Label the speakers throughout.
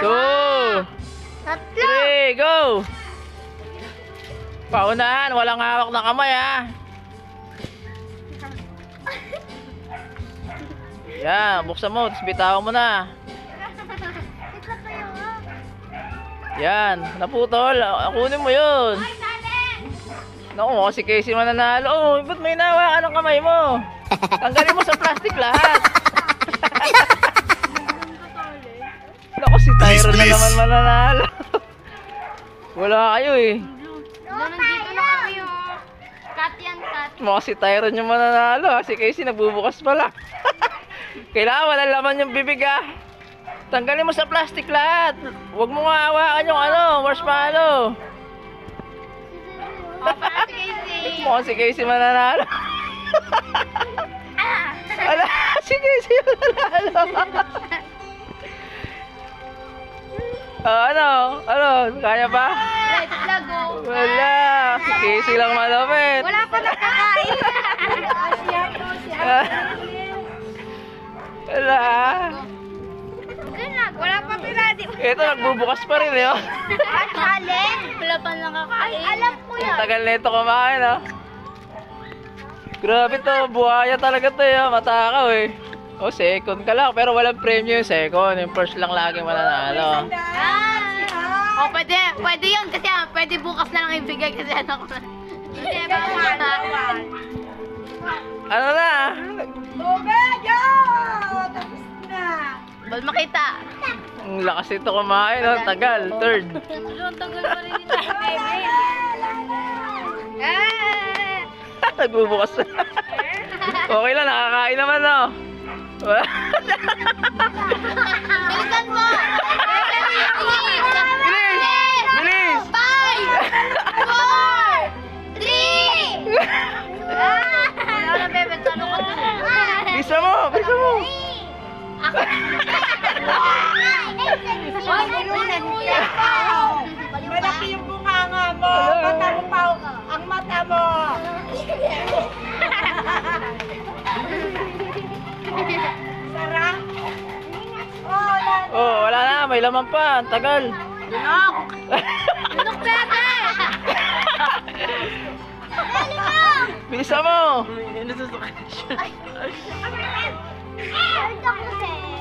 Speaker 1: 2, 3, go! Paunahan, walang hawak na kamay ha. Yan, buksan mo, tapos bitawan mo na. Yan, naputol. Kunin mo yun. Naku, si Casey mananalo. Oh, ba't may nahawakan ng kamay mo? Tanggalin mo sa plastic lahat. Naku, si Tyron na naman mananalo. Wala kayo eh.
Speaker 2: Nandito na kami yung cut yan, cut.
Speaker 1: Mukha si Tyron yung mananalo. Si Casey nagbubukas pala. Kailangan wala laman yung bibig ah. Tanggalin mo sa plastic lahat. Huwag mo nga hawakan yung marshmallow.
Speaker 2: Para si Casey.
Speaker 1: Mukha si Casey mananalo. Wala, si Casey mananalo. Ano? Kaya ba?
Speaker 2: Let's go.
Speaker 1: Wala, si Casey lang malapit.
Speaker 2: Wala pa nakakain.
Speaker 1: Wala.
Speaker 2: Wala pa piradi.
Speaker 1: Ito, nagbubukas pa rin eh.
Speaker 2: Wala pa nakakain. Alam ko yan.
Speaker 1: Ang tagal nito kumain ah. Grabe to, buhaya talaga to eh. Matakaw eh. Oh, second ka lang, pero walang premyo yung second. Yung first lang lagi mananalo.
Speaker 2: Oh, pwede yun kasi pwede bukas na lang ibigay kasi ano ko. Hindi ba
Speaker 1: Ano na?
Speaker 2: Bal makita.
Speaker 1: Ang lakas ito kumain, oh. Tagal, third.
Speaker 2: Ang tagal pa rin ito, baby.
Speaker 1: Nagbubukas na. Okay lang, nakakain naman oh.
Speaker 2: Bilisan mo!
Speaker 1: Bilis!
Speaker 2: 5, 4, 3! Wala, bebe, tanong ko to.
Speaker 1: Bisa mo!
Speaker 3: Malaki yung bunganga mo. Mata mo pa. Ang mata mo. Sarap.
Speaker 1: Oh, wala na. May laman pa. Ang tagal.
Speaker 2: Lunok, bebe!
Speaker 1: Bisa mo!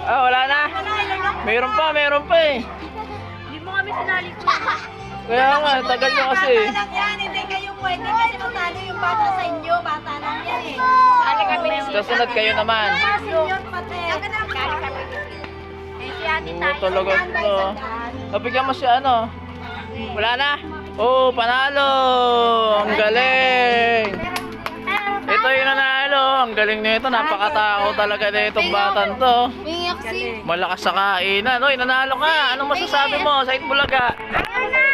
Speaker 1: Ah, wala na. Meron pa eh.
Speaker 2: Hindi mo kami sinali ko.
Speaker 1: Kaya nga, tagal nyo kasi.
Speaker 3: Bata lang yan. Hindi kayo pwede kasi matalo yung bata sa inyo. Bata lang yan eh.
Speaker 2: Sali kami ni
Speaker 1: Susunod kayo naman.
Speaker 3: Senior pati.
Speaker 2: Sali kami ni si Ate
Speaker 1: Oo,
Speaker 2: Tay.
Speaker 1: talaga to. Nabigyan mo siya ano. Wala na. Oh, panalo. Ang galing. Ito yung nanalo. Ang galing nito. Napakatao talaga nitong batan to.
Speaker 2: Mingaksi.
Speaker 1: Malakas sa kainan. Oy, nanalo ka. Anong masasabi mo sa Itbulaga?
Speaker 2: Ano na?